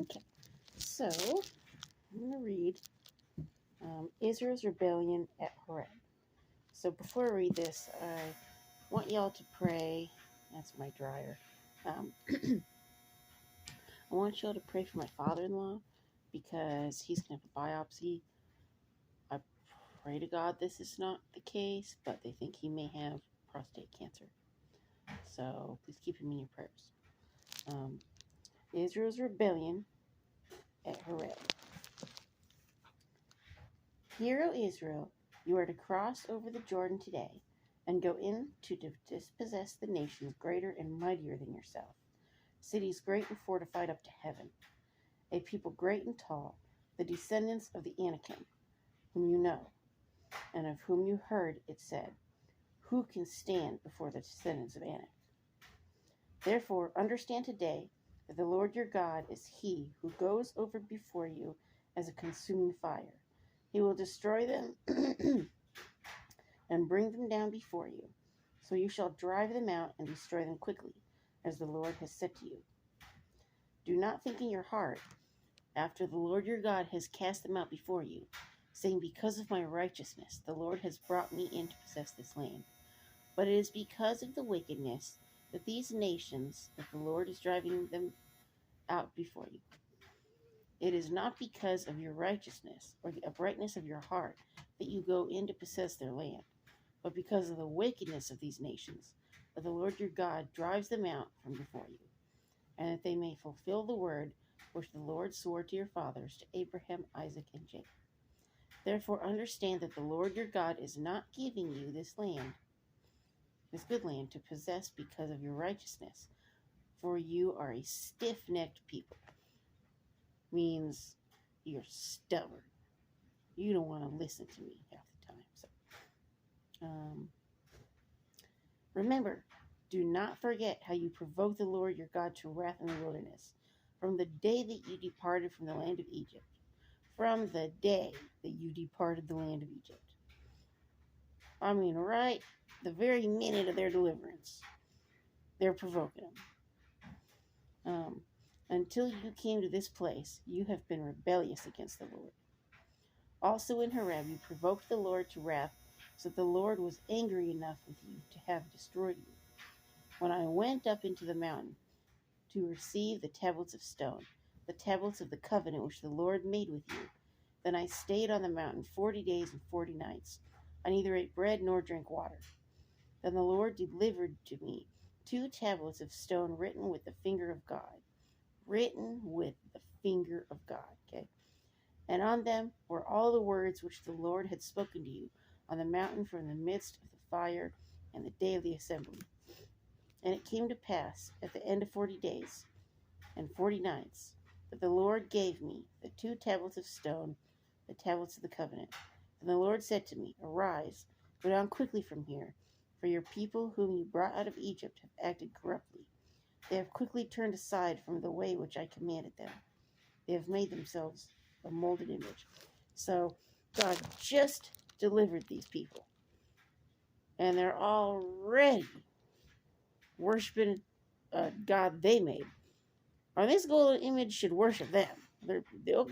Okay, so I'm going to read Israel's rebellion at Horeb. So before I read this, I want y'all to pray. That's my dryer. I want y'all to pray for my father-in-law because he's going to have a biopsy. I pray to God this is not the case, but they think he may have prostate cancer. So please keep him in your prayers. Israel's rebellion at Horeb. Hear, O Israel, you are to cross over the Jordan today and go in to dispossess the nations greater and mightier than yourself, cities great and fortified up to heaven, a people great and tall, the descendants of the Anakim, whom you know, and of whom you heard it said, who can stand before the descendants of Anak? Therefore, understand today that the Lord your God is he who goes over before you as a consuming fire. He will destroy them and bring them down before you. So you shall drive them out and destroy them quickly, as the Lord has said to you. Do not think in your heart, after the Lord your God has cast them out before you, saying, because of my righteousness the Lord has brought me in to possess this land. But it is because of the wickedness that these nations, that the Lord is driving them out before you. It is not because of your righteousness or the uprightness of your heart that you go in to possess their land, but because of the wickedness of these nations, that the Lord your God drives them out from before you, and that they may fulfill the word which the Lord swore to your fathers, to Abraham, Isaac, and Jacob. Therefore understand that the Lord your God is not giving you this land, this good land, to possess because of your righteousness, for you are a stiff-necked people. Means you're stubborn. You don't want to listen to me half the time. So, remember, do not forget how you provoked the Lord your God to wrath in the wilderness, from the day that you departed from the land of Egypt. From the day that you departed the land of Egypt. I mean, right the very minute of their deliverance, they're provoking them. Until you came to this place, you have been rebellious against the Lord. Also in Horeb, you provoked the Lord to wrath, so that the Lord was angry enough with you to have destroyed you. When I went up into the mountain to receive the tablets of stone, the tablets of the covenant which the Lord made with you, then I stayed on the mountain 40 days and 40 nights. I neither ate bread nor drank water. Then the Lord delivered to me 2 tablets of stone written with the finger of God. Written with the finger of God, okay? And on them were all the words which the Lord had spoken to you on the mountain from the midst of the fire and the day of the assembly. And it came to pass at the end of 40 days and 40 nights that the Lord gave me the 2 tablets of stone, the tablets of the covenant. And the Lord said to me, arise, go down quickly from here, for your people whom you brought out of Egypt have acted corruptly. They have quickly turned aside from the way which I commanded them. They have made themselves a molded image. So God just delivered these people. And they're already worshiping a God they made. Or this golden image should worship them. The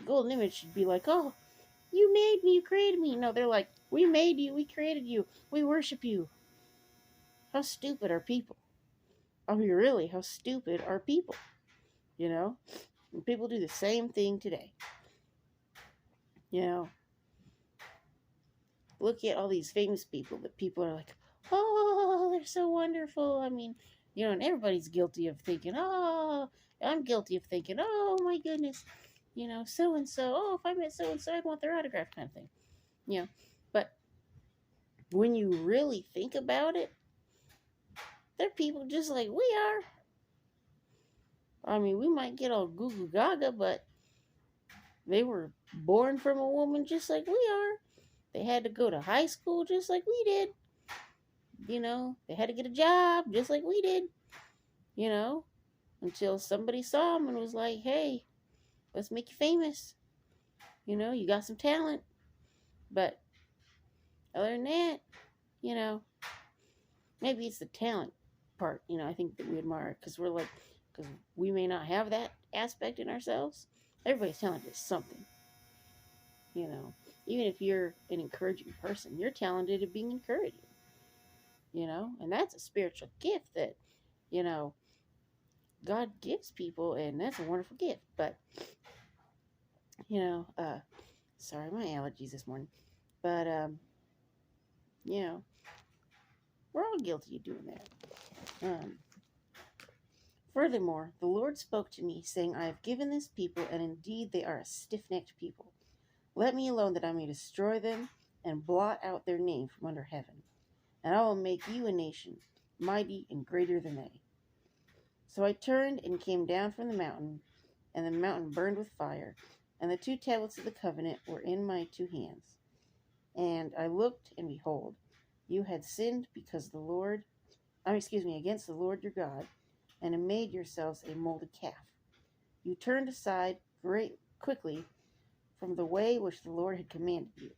golden image should be like, oh, you made me, you created me. No, they're like, we made you, we created you, we worship you. How stupid are people? I mean, really, how stupid are people? You know? And people do the same thing today. You know? Look at all these famous people that people are like, oh, they're so wonderful. I mean, you know, and everybody's guilty of thinking, oh, I'm guilty of thinking, oh, my goodness, you know, so-and-so, oh, if I met so-and-so, I'd want their autograph kind of thing. You know, but when you really think about it, they're people just like we are. I mean, we might get all goo-goo gaga, but they were born from a woman just like we are. They had to go to high school just like we did. You know, they had to get a job just like we did. You know, until somebody saw them and was like, hey, let's make you famous. You know, you got some talent. But other than that, you know, maybe it's the talent part, you know, I think that we admire because we're like, because we may not have that aspect in ourselves. Everybody's talented at something, you know. Even if you're an encouraging person, you're talented at being encouraging, you know. And that's a spiritual gift that, you know, God gives people, and that's a wonderful gift. But, you know, sorry, my allergies this morning. But, you know, we're all guilty of doing that. Furthermore, the Lord spoke to me, saying, I have given this people, and indeed they are a stiff-necked people. Let me alone that I may destroy them and blot out their name from under heaven. And I will make you a nation, mighty and greater than they. So I turned and came down from the mountain, and the mountain burned with fire, and the 2 tablets of the covenant were in my 2 hands. And I looked, and behold, you had sinned against the Lord your God, and have made yourselves a molded calf. You turned aside quickly from the way which the Lord had commanded you.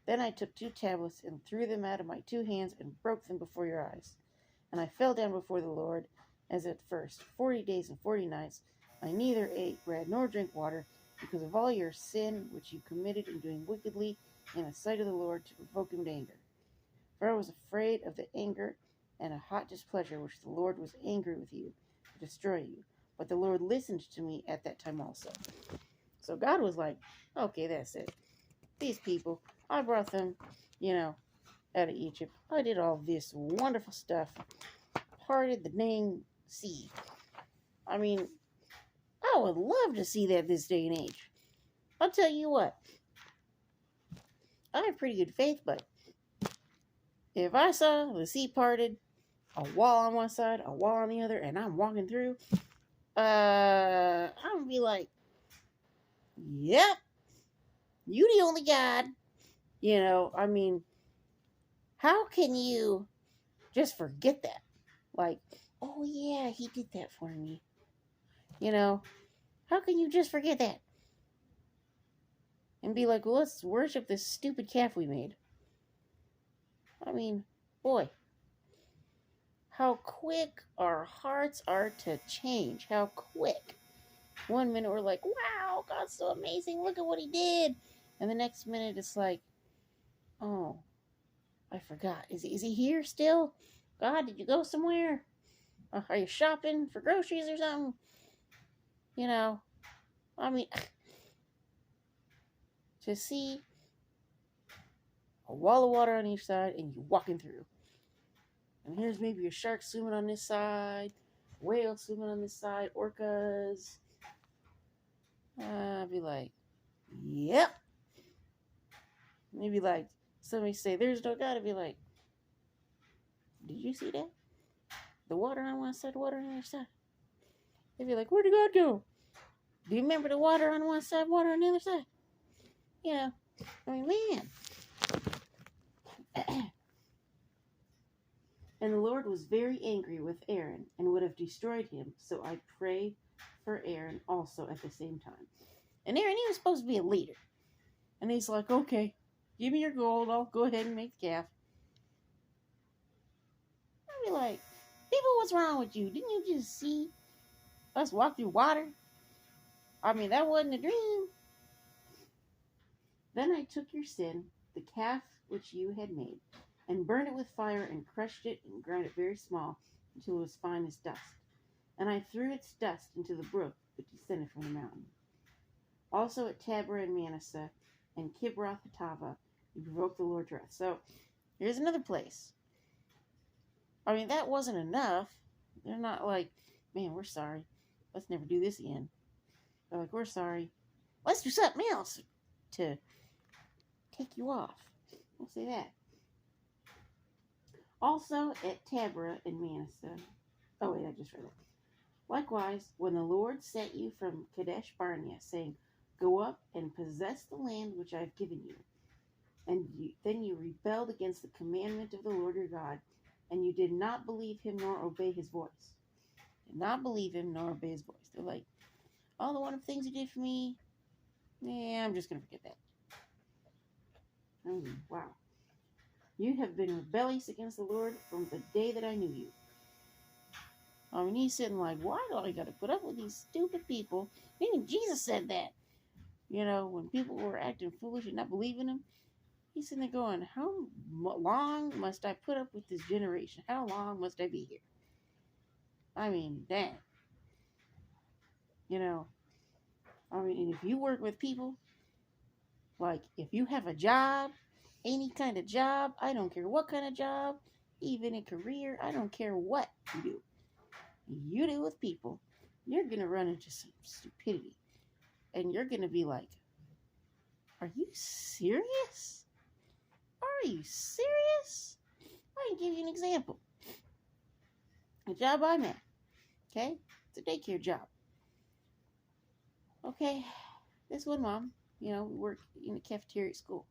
Then I took 2 tablets and threw them out of my 2 hands and broke them before your eyes. And I fell down before the Lord as at first. 40 days and 40 nights I neither ate bread nor drank water, because of all your sin which you committed in doing wickedly in the sight of the Lord, to provoke him to anger. For I was afraid of the anger and a hot displeasure which the Lord was angry with you to destroy you. But the Lord listened to me at that time also. So God was like, okay, that's it. These people, I brought them, you know, out of Egypt. I did all this wonderful stuff. Parted the dang sea. I mean, I would love to see that this day and age. I'll tell you what. I have pretty good faith, but if I saw the sea parted, a wall on one side, a wall on the other, and I'm walking through, I'm gonna be like, yep, you the only God. You know, I mean, how can you just forget that? Like, oh yeah, he did that for me. You know, how can you just forget that? And be like, well, let's worship this stupid calf we made. I mean, boy, how quick our hearts are to change. How quick. One minute we're like, wow, God's so amazing. Look at what he did. And the next minute it's like, oh, I forgot. Is he here still? God, did you go somewhere? Are you shopping for groceries or something? You know, I mean, to see a wall of water on each side and you walking through. And here's maybe a shark swimming on this side, whale swimming on this side, orcas. I'd be like, yep. Maybe like somebody say, there's no God. I'd be like, did you see that? The water on one side, water on the other side. They'd be like, where did God go? Do you remember the water on one side, water on the other side? You know, I mean, man. And the Lord was very angry with Aaron and would have destroyed him. So I prayed for Aaron also at the same time. And Aaron, he was supposed to be a leader. And he's like, okay, give me your gold. I'll go ahead and make the calf. I'd be like, people, what's wrong with you? Didn't you just see us walk through water? I mean, that wasn't a dream. Then I took your sin, the calf which you had made, and burned it with fire, and crushed it, and ground it very small, until it was fine as dust. And I threw its dust into the brook that descended from the mountain. Also at Taberah and Manasseh, and Kibroth Hattava, you provoked the Lord to wrath. So, here's another place. I mean, that wasn't enough. They're not like, man, we're sorry. Let's never do this again. They're like, we're sorry. Let's do something else to take you off. We'll say that. Also at Taberah and Manasseh. Oh, wait, I just read that. Likewise, when the Lord sent you from Kadesh Barnea, saying, go up and possess the land which I have given you. And then you rebelled against the commandment of the Lord your God, and you did not believe him nor obey his voice. Did not believe him nor obey his voice. They're like, all the wonderful things you did for me, yeah, I'm just going to forget that. Wow. You have been rebellious against the Lord from the day that I knew you. I mean, he's sitting like, why do I got to put up with these stupid people? Even Jesus said that. When people were acting foolish and not believing him, he's sitting there going, how long must I put up with this generation? How long must I be here? I mean, dang. I mean, and if you work with people, like if you have a job, any kind of job, I don't care what kind of job, even a career, I don't care what you do with people, you're going to run into some stupidity. And you're going to be like, are you serious? Are you serious? I can give you an example. A job I'm at, okay? It's a daycare job. Okay, this one mom, we work in a cafeteria at school.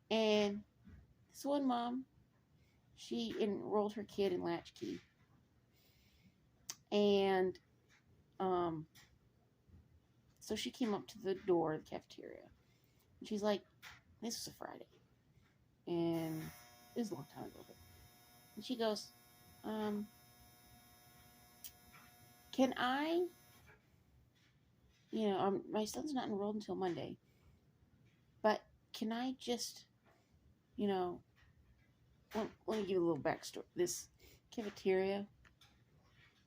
And this one mom, she enrolled her kid in latchkey. And so she came up to the door of the cafeteria. And she's like, this was a Friday. And it was a long time ago. And she goes, can I, my son's not enrolled until Monday, but can I just, let me give you a little backstory. This cafeteria,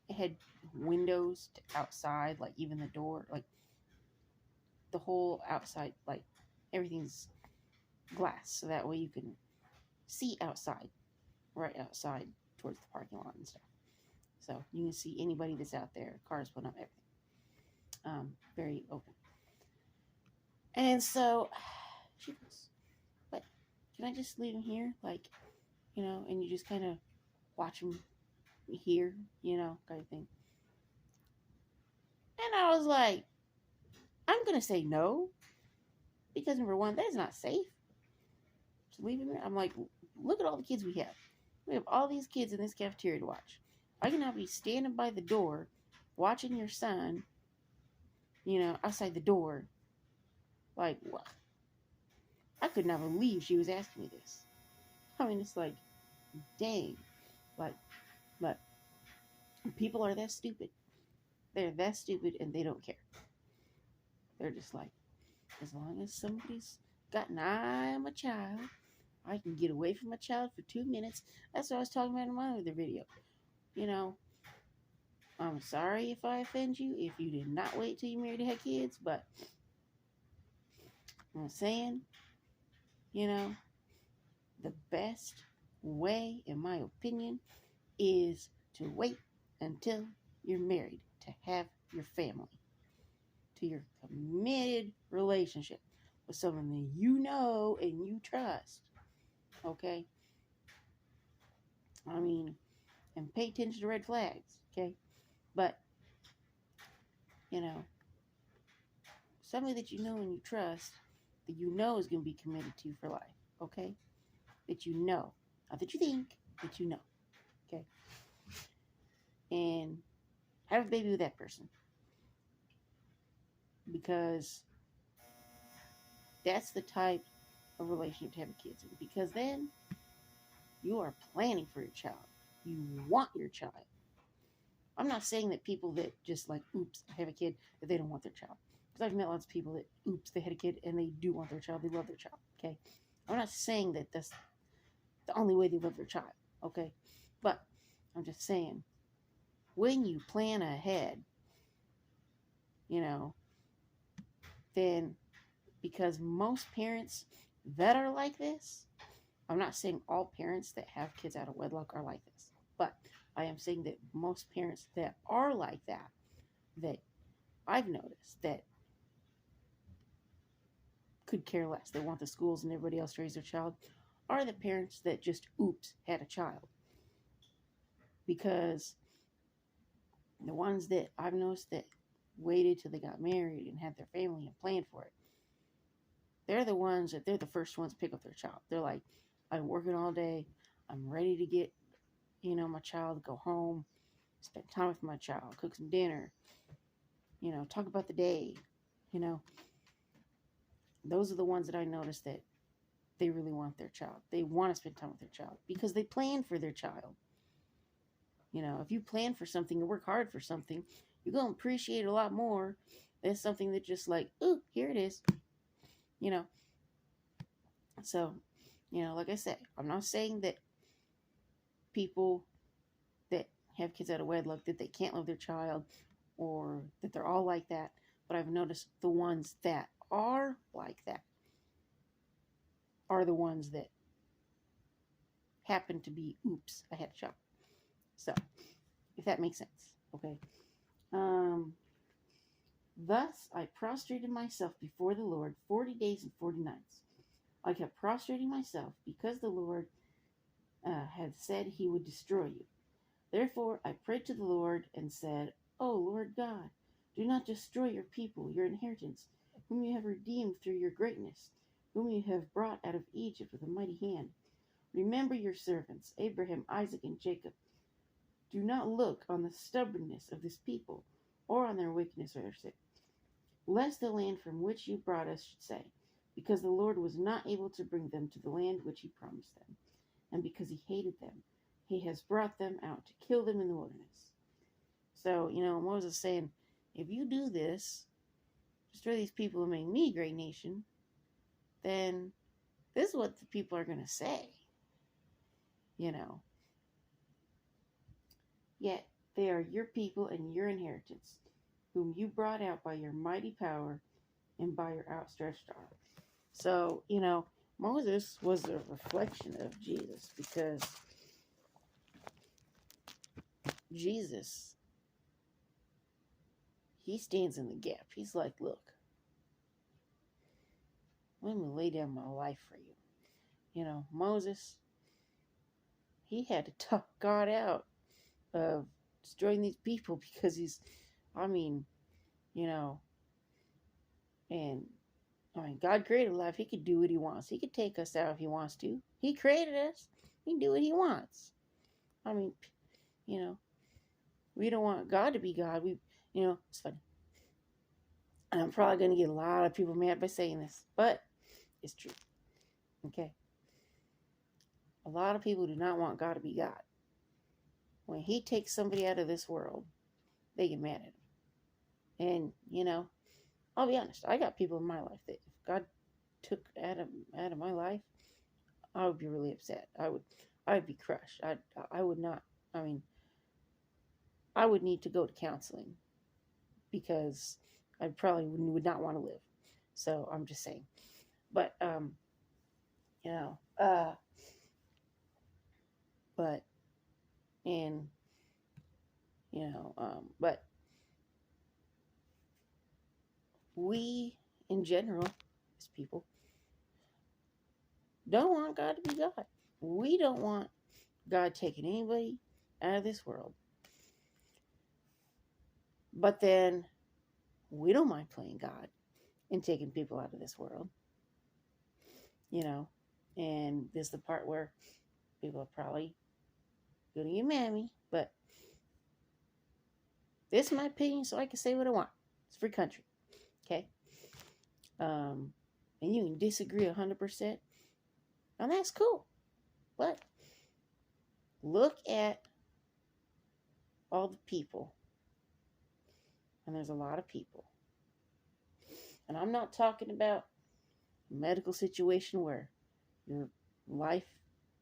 it had windows to outside, like even the door, like the whole outside, like everything's glass, so that way you can see outside, right outside towards the parking lot and stuff. So you can see anybody that's out there, cars pulling up, everything. Very open. And so she goes, but can I just leave him here? Like, and you just kind of watch him here, kind of thing. And I was like, I'm going to say no. Because number one, that is not safe. Just leave him there. I'm like, look at all the kids we have. We have all these kids in this cafeteria to watch. I cannot be standing by the door watching your son, outside the door. Like, what? I could not believe she was asking me this. I mean, it's like, dang. Like, but people are that stupid. They're that stupid and they don't care. They're just like, as long as somebody's got an eye on my child, I can get away from my child for 2 minutes. That's what I was talking about in my other video. I'm sorry if I offend you, if you did not wait till you married and had kids, but I'm saying, the best way, in my opinion, is to wait until you're married, to have your family, to your committed relationship with someone that you know and you trust. Okay? I mean, and pay attention to red flags. Okay? But, somebody that you know and you trust, that you know is going to be committed to for life. Okay? That you know. Not that you think, that you know. Okay? And have a baby with that person. Because that's the type of relationship to have kids in. Because then you are planning for your child. You want your child. I'm not saying that people that just like, oops, I have a kid, that they don't want their child. Because I've met lots of people that, oops, they had a kid and they do want their child. They love their child. Okay? I'm not saying that that's the only way they love their child. Okay? But I'm just saying, when you plan ahead, then because most parents that are like this, I'm not saying all parents that have kids out of wedlock are like this, but I am saying that most parents that are like that I've noticed that could care less. They want the schools and everybody else to raise their child, are the parents that just, oops, had a child. Because the ones that I've noticed that waited till they got married and had their family and planned for it, they're the ones that they're the first ones to pick up their child. They're like, I'm working all day. I'm ready to get, my child to go home, spend time with my child, cook some dinner, talk about the day, Those are the ones that I noticed that they really want their child. They want to spend time with their child because they plan for their child. You know, if you plan for something and work hard for something, you're going to appreciate it a lot more than something that just like, ooh, here it is. You know, so, you know, like I said, I'm not saying that people that have kids out of wedlock, that they can't love their child or that they're all like that. But I've noticed the ones that are like that are the ones that happen to be, oops, I had a child. So, if that makes sense, okay. Thus I prostrated myself before the Lord 40 days and 40 nights. I kept prostrating myself because the Lord had said he would destroy you. Therefore I prayed to the Lord and said, O Lord God, do not destroy your people, your inheritance, whom you have redeemed through your greatness, whom you have brought out of Egypt with a mighty hand. Remember your servants, Abraham, Isaac, and Jacob. Do not look on the stubbornness of this people, or on their wickedness or their sin, lest the land from which you brought us should say, because the Lord was not able to bring them to the land which he promised them, and because he hated them, he has brought them out to kill them in the wilderness. So, you know, Moses is saying, if you do this, destroy these people and make me a great nation, then this is what the people are going to say. You know, yet they are your people and your inheritance, whom you brought out by your mighty power and by your outstretched arm. So, you know, Moses was a reflection of Jesus, because Jesus, he stands in the gap. He's like, look, let me lay down my life for you. You know, Moses, he had to talk God out of destroying these people because he's, you know, and God created life. He could do what he wants. He could take us out if he wants to. He created us. He can do what he wants. You know, we don't want God to be God. It's funny. And I'm probably going to get a lot of people mad by saying this, but it's true. Okay? A lot of people do not want God to be God. When he takes somebody out of this world, they get mad at him. And, you know, I'll be honest. I got people in my life that if God took Adam out of my life, I would be really upset. I'd be crushed. I would not. I would need to go to counseling because I probably would not want to live. So I'm just saying. But you know, but we in general as people don't want God to be God. We don't want God taking anybody out of this world. But then we don't mind playing God and taking people out of this world. You know, and this is the part where people are probably going to get mad at me, but this is my opinion, so I can say what I want. It's a free country, okay? And you can disagree 100%, and that's cool. But look at all the people, and there's a lot of people. And I'm not talking about a medical situation where your life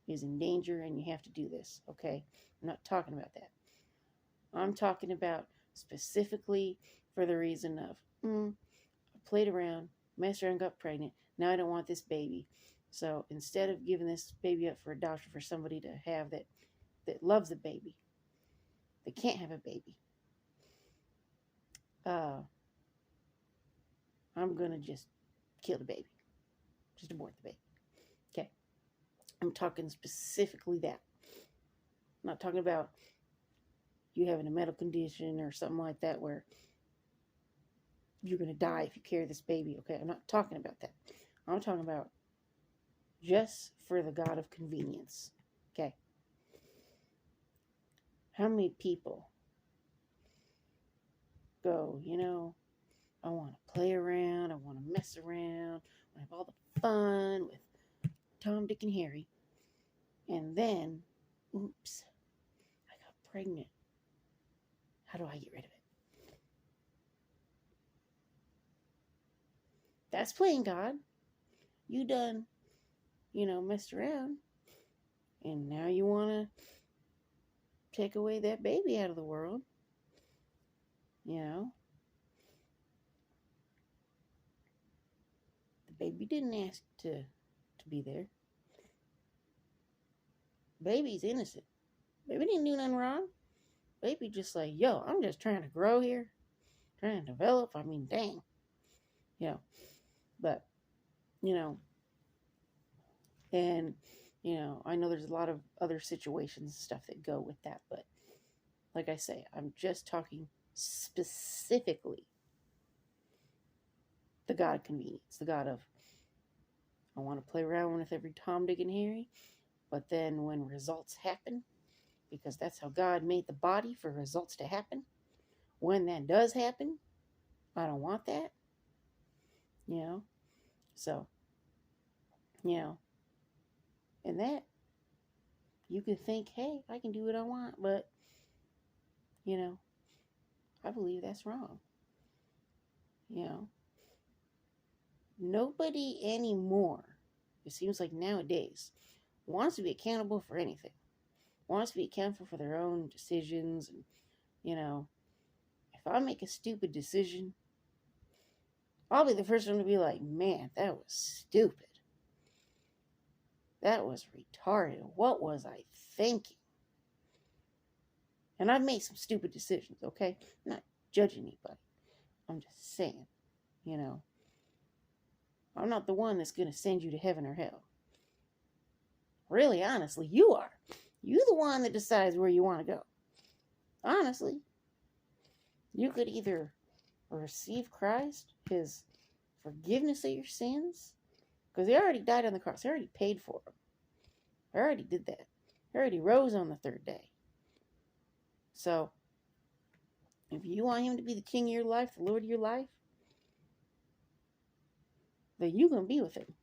is in danger and you have to do this, okay? I'm not talking about that. I'm talking about specifically for the reason of, I played around, messed around, got pregnant. Now I don't want this baby. So instead of giving this baby up for adoption for somebody to have that loves the baby, they can't have a baby. I'm going to just kill the baby. Just abort the baby. Okay. I'm talking specifically that. I'm not talking about you having a medical condition or something like that where you're going to die if you carry this baby. Okay. I'm not talking about that. I'm talking about just for the God of convenience. Okay. How many people go, I want to play around, I want to mess around, I have all the fun with Tom, Dick, and Harry, and then, oops, I got pregnant. How do I get rid of it? That's playing God. You done, messed around. And now you want to take away that baby out of the world. The baby didn't ask to be there. Baby's innocent. Baby didn't do nothing wrong. Baby just like, yo, I'm just trying to grow here. Trying to develop. I mean, dang. But, and, I know there's a lot of other situations and stuff that go with that. But like I say, I'm just talking specifically the God of convenience. The God of, I want to play around with every Tom, Dick, and Harry. But then when results happen, because that's how God made the body for results to happen. When that does happen, I don't want that. So, and that, you can think, hey, I can do what I want, but, I believe that's wrong. Nobody anymore, it seems like nowadays, wants to be accountable for anything. Wants to be accountable for their own decisions. And, if I make a stupid decision, I'll be the first one to be like, man, that was stupid. That was retarded. What was I thinking? And I've made some stupid decisions, okay? I'm not judging anybody. I'm just saying, I'm not the one that's going to send you to heaven or hell. Really, honestly, you are. You're the one that decides where you want to go. Honestly, you could either receive Christ, his forgiveness of your sins, because he already died on the cross. He already paid for them. He already did that. He already rose on the third day. So, if you want him to be the king of your life, the Lord of your life, then you can be with him.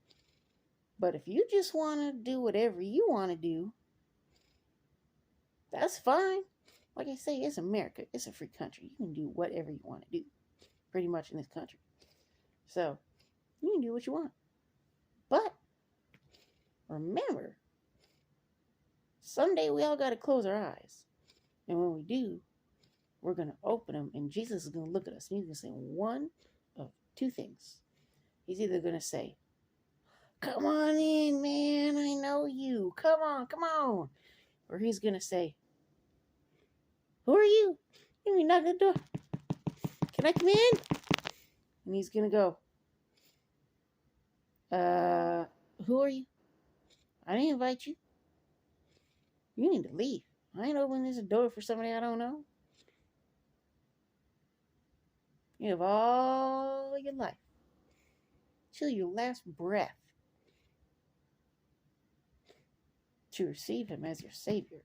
But if you just want to do whatever you want to do, that's fine. Like I say, it's America. It's a free country. You can do whatever you want to do, pretty much in this country. So, you can do what you want. But, remember, someday we all got to close our eyes. And when we do, we're going to open them, and Jesus is going to look at us, and he's going to say one of two things. He's either going to say, come on in, man, I know you. Come on. Or he's going to say, who are you? You knock the door. Can I come in? And he's going to go, who are you? I didn't invite you. You need to leave. I ain't opening this door for somebody I don't know. You have all your life, till your last breath, to receive him as your Savior.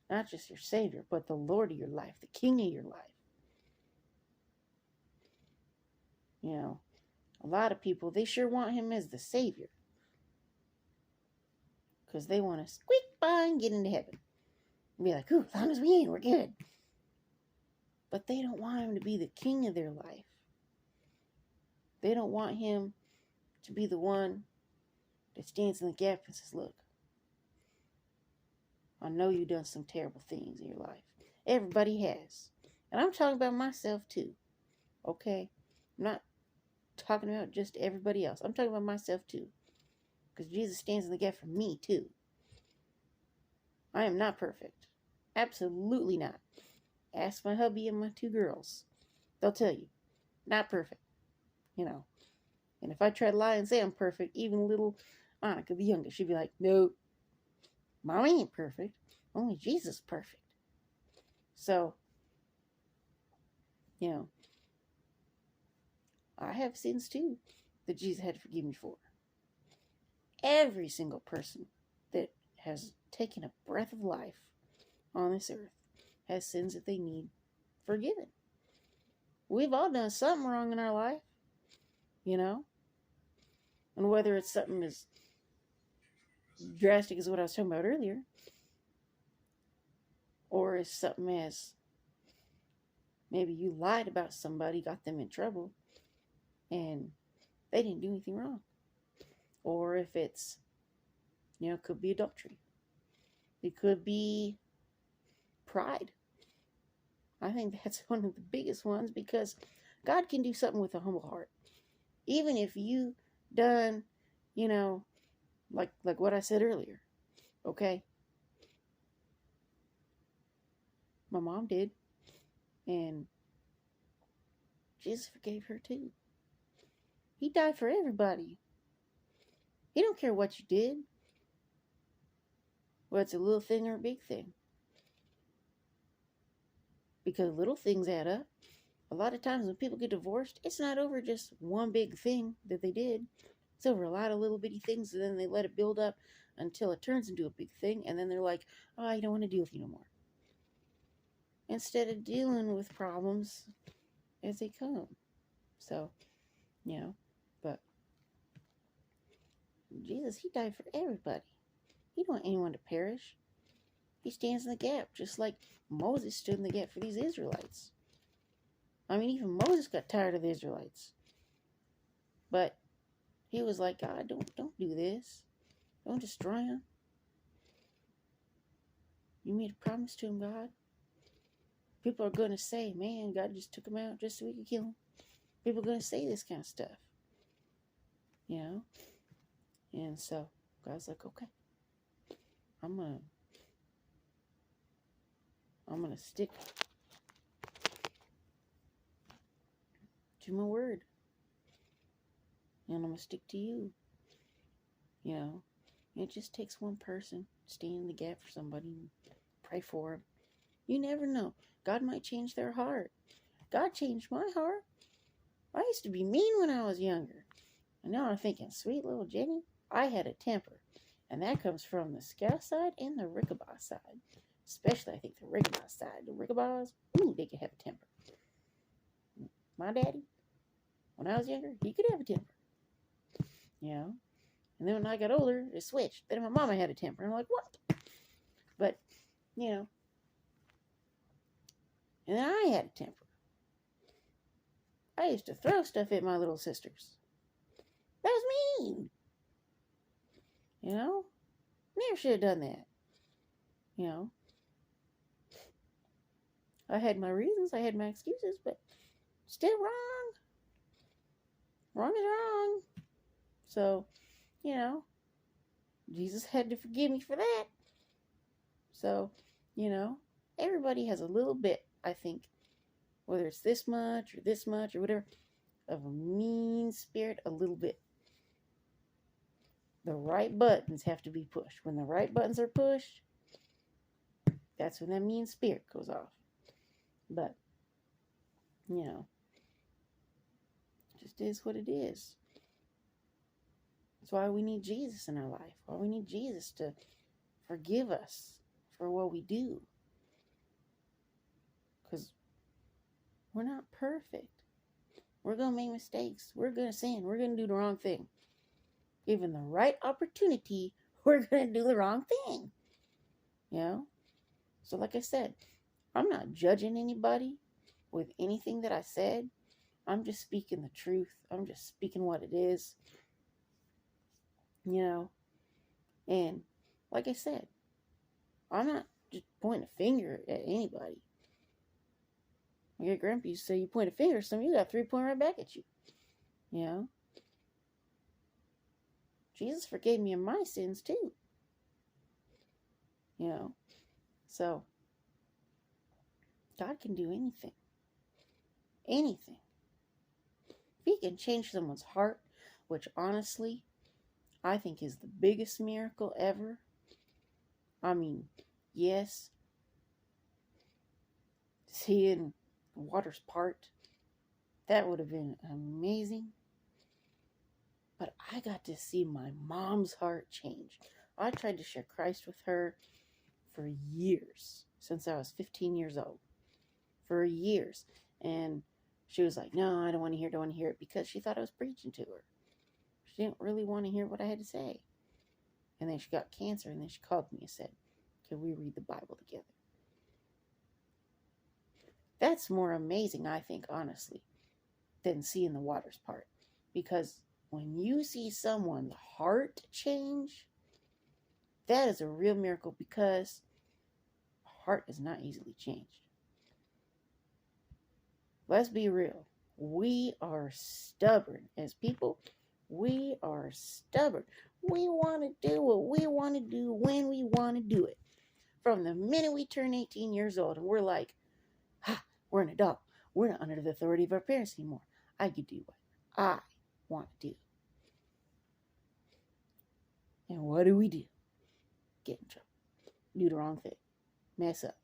Not just your Savior, but the Lord of your life, the King of your life. A lot of people, they sure want him as the Savior, because they want to squeak by and get into heaven. And be like, ooh, as long as we in, we're good. But they don't want him to be the king of their life. They don't want him to be the one that stands in the gap and says, look, I know you've done some terrible things in your life. Everybody has. And I'm talking about myself too. Okay? I'm not talking about just everybody else. I'm talking about myself too. Because Jesus stands in the gap for me too. I am not perfect. Absolutely not. Ask my hubby and my two girls. They'll tell you. Not perfect. And if I try to lie and say I'm perfect, even little Annika, the youngest, she'd be like, no, Mommy ain't perfect. Only Jesus is perfect. So, I have sins too that Jesus had to forgive me for. Every single person that has taken a breath of life on this earth has sins that they need forgiven. We've all done something wrong in our life, and whether it's something as drastic as what I was talking about earlier, Or as something as maybe you lied about somebody, got them in trouble, and they didn't do anything wrong. Or if it's, it could be adultery. It could be pride. I think that's one of the biggest ones, because God can do something with a humble heart. Even if you done, like what I said earlier, okay? My mom did, and Jesus forgave her too. He died for everybody. He don't care what you did, whether it's a little thing or a big thing, because little things add up. A lot of times when people get divorced, it's not over just one big thing that they did. It's over a lot of little bitty things, and then they let it build up until it turns into a big thing, and then they're like, oh, I don't want to deal with you no more. Instead of dealing with problems as they come. So, but Jesus, he died for everybody. He don't want anyone to perish. He stands in the gap, just like Moses stood in the gap for these Israelites. I mean, even Moses got tired of the Israelites. But he was like, God, don't do this. Don't destroy them. You made a promise to him, God. People are going to say, man, God just took him out just so we could kill him. People are going to say this kind of stuff. And so God's like, okay, I'm gonna stick to my word. And I'm gonna stick to you. It just takes one person to stand in the gap for somebody and pray for them. You never know. God might change their heart. God changed my heart. I used to be mean when I was younger. And now I'm thinking, sweet little Jenny, I had a temper. And that comes from the Scout side and the Rickabah side. Especially, I think, the Rickabah side. The Rickabahs, they could have a temper. My daddy, when I was younger, he could have a temper. And then when I got older, it switched. Then my mama had a temper. I'm like, what? But, and then I had a temper. I used to throw stuff at my little sisters. That was mean. Never should have done that. I had my reasons, I had my excuses, but still wrong. Wrong is wrong. So, Jesus had to forgive me for that. So, everybody has a little bit, I think, whether it's this much or whatever, of a mean spirit, a little bit. The right buttons have to be pushed. When the right buttons are pushed, that's when that mean spirit goes off. But, it just is what it is. That's why we need Jesus in our life. Why we need Jesus to forgive us for what we do. Because we're not perfect. We're going to make mistakes. We're going to sin. We're going to do the wrong thing. Given the right opportunity, we're going to do the wrong thing. So like I said, I'm not judging anybody with anything that I said. I'm just speaking the truth. I'm just speaking what it is. And like I said, I'm not just pointing a finger at anybody. Your grandpa used to say, you point a finger at somebody, you got 3 point right back at you. Jesus forgave me of my sins too. So God can do anything. Anything. If he can change someone's heart, which honestly, I think is the biggest miracle ever. I mean, yes, seeing the waters part, that would have been amazing. But I got to see my mom's heart change. I tried to share Christ with her for years, since I was 15 years old. For years. And she was like, no, I don't want to hear it, because she thought I was preaching to her. She didn't really want to hear what I had to say. And then she got cancer, and then she called me and said, can we read the Bible together? That's more amazing, I think, honestly, than seeing the waters part. Because when you see someone's heart change, that is a real miracle, because heart is not easily changed. Let's be real. We are stubborn as people. We are stubborn. We want to do what we want to do when we want to do it. From the minute we turn 18 years old and we're like, we're an adult. We're not under the authority of our parents anymore. I can do what I want to do. And what do? Get in trouble. Do the wrong thing. Mess up.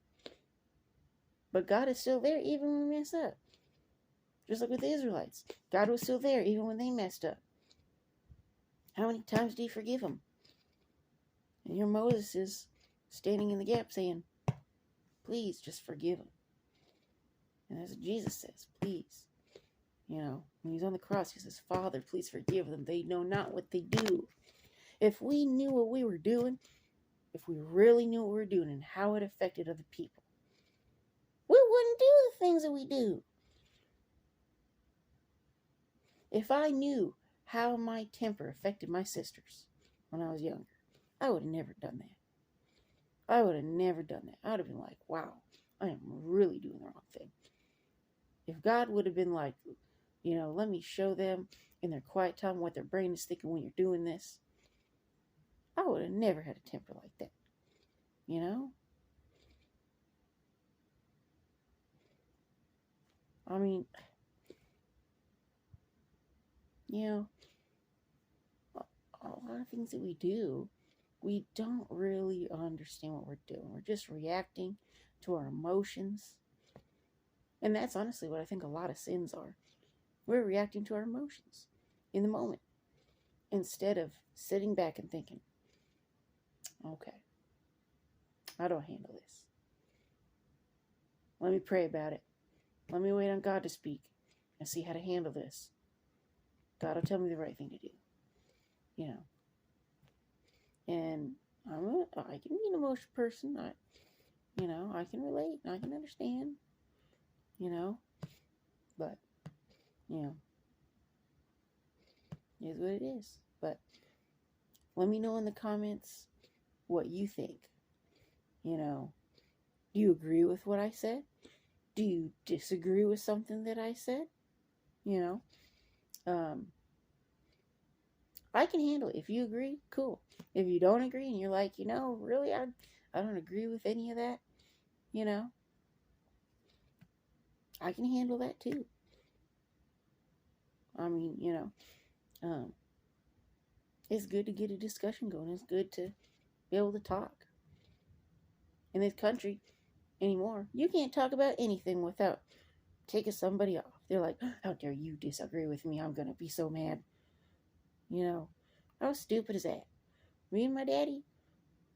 But God is still there even when we mess up. Just like with the Israelites. God was still there even when they messed up. How many times do you forgive them? And here Moses is standing in the gap saying, please just forgive them. And that's what Jesus says, please. You know, when he's on the cross, he says, Father, please forgive them. They know not what they do. If we knew what we were doing, if we really knew what we were doing and how it affected other people, we wouldn't do the things that we do. If I knew how my temper affected my sisters when I was younger, I would have never done that. I would have never done that. I would have been like, wow, I am really doing the wrong thing. If God would have been like, you know, let me show them in their quiet time what their brain is thinking when you're doing this, I would have never had a temper like that. You know? I mean, you know, a lot of things that we do, we don't really understand what we're doing. We're just reacting to our emotions. And that's honestly what I think a lot of sins are. We're reacting to our emotions in the moment instead of sitting back and thinking, okay, how do I handle this? Let me pray about it. Let me wait on God to speak and see how to handle this. God will tell me the right thing to do. You know. And I can be an emotional person. I can relate. I can understand. You know. But, you know, it is what it is. But let me know in the comments what you think. You know, do you agree with what I said? Do you disagree with something that I said? You know, I can handle it. If you agree, cool. If you don't agree and you're like, you know, really, I don't agree with any of that, you know, I can handle that too. I mean, you know, it's good to get a discussion going. It's good to be able to talk. In this country anymore, you can't talk about anything without taking somebody off. They're like, how dare you disagree with me? I'm going to be so mad. You know, how stupid is that? Me and my daddy,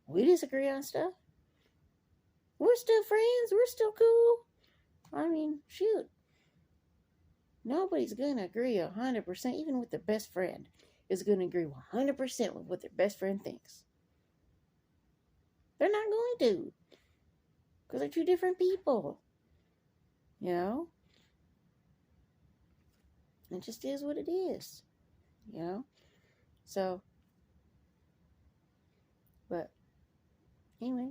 we disagree on stuff. We're still friends. We're still cool. I mean, shoot. Nobody's going to agree 100%, even with their best friend, is going to agree 100% with what their best friend thinks. They're not going to. Because they're two different people. You know? It just is what it is. You know? So, but, anyway,